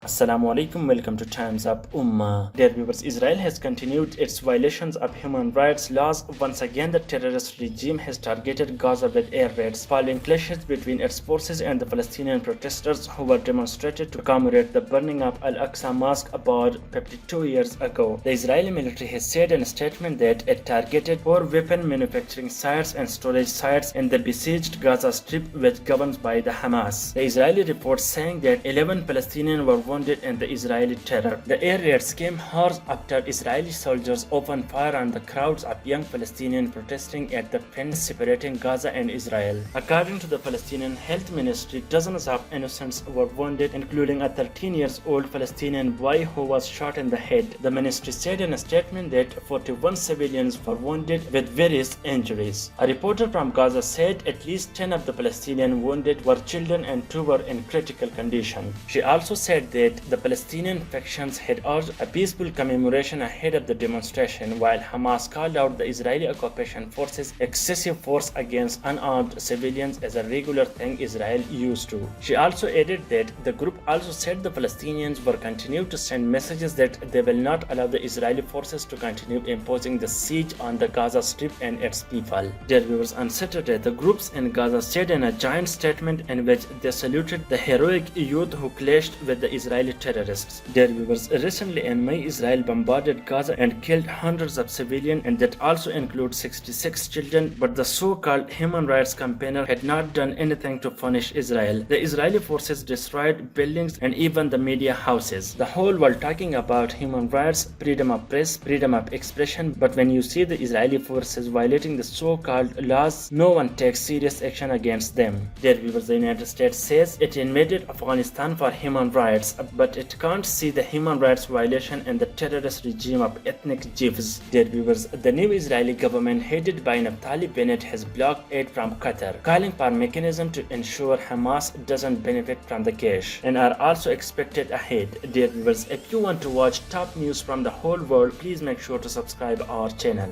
Assalamu alaikum, welcome to Times Up Ummah. Dear viewers, Israel has continued its violations of human rights laws. Once again, the terrorist regime has targeted Gaza with air raids following clashes between its forces and the Palestinian protesters who were demonstrated to commemorate the burning of Al-Aqsa Mosque about 52 years ago. The Israeli military has said in a statement that it targeted 4 weapon manufacturing sites and storage sites in the besieged Gaza Strip, which governed by the Hamas. The Israeli reports saying that 11 Palestinians were wounded in the Israeli terror. The air raids came hours after Israeli soldiers opened fire on the crowds of young Palestinians protesting at the fence separating Gaza and Israel. According to the Palestinian Health Ministry, dozens of innocents were wounded, including a 13-year-old Palestinian boy who was shot in the head. The ministry said in a statement that 41 civilians were wounded with various injuries. A reporter from Gaza said at least 10 of the Palestinian wounded were children and 2 were in critical condition. She also said that the Palestinian factions had urged a peaceful commemoration ahead of the demonstration, while Hamas called out the Israeli occupation forces' excessive force against unarmed civilians as a regular thing Israel used to. She also added that the group also said the Palestinians will continue to send messages that they will not allow the Israeli forces to continue imposing the siege on the Gaza Strip and its people. Dear viewers, on Saturday, the groups in Gaza said in a joint statement in which they saluted the heroic youth who clashed with the Israeli terrorists. Dear viewers, recently in May, Israel bombarded Gaza and killed hundreds of civilians, and that also includes 66 children, but the so-called human rights campaigner had not done anything to punish Israel. The Israeli forces destroyed buildings and even the media houses. The whole world talking about human rights, freedom of press, freedom of expression, but when you see the Israeli forces violating the so-called laws, no one takes serious action against them. Dear viewers, the United States says it invaded Afghanistan for human rights, but it can't see the human rights violation in the terrorist regime of ethnic Jews. Dear viewers, the new Israeli government headed by Naftali Bennett has blocked aid from Qatar, calling for a mechanism to ensure Hamas doesn't benefit from the cash, and are also expected ahead. Dear viewers, if you want to watch top news from the whole world, please make sure to subscribe our channel.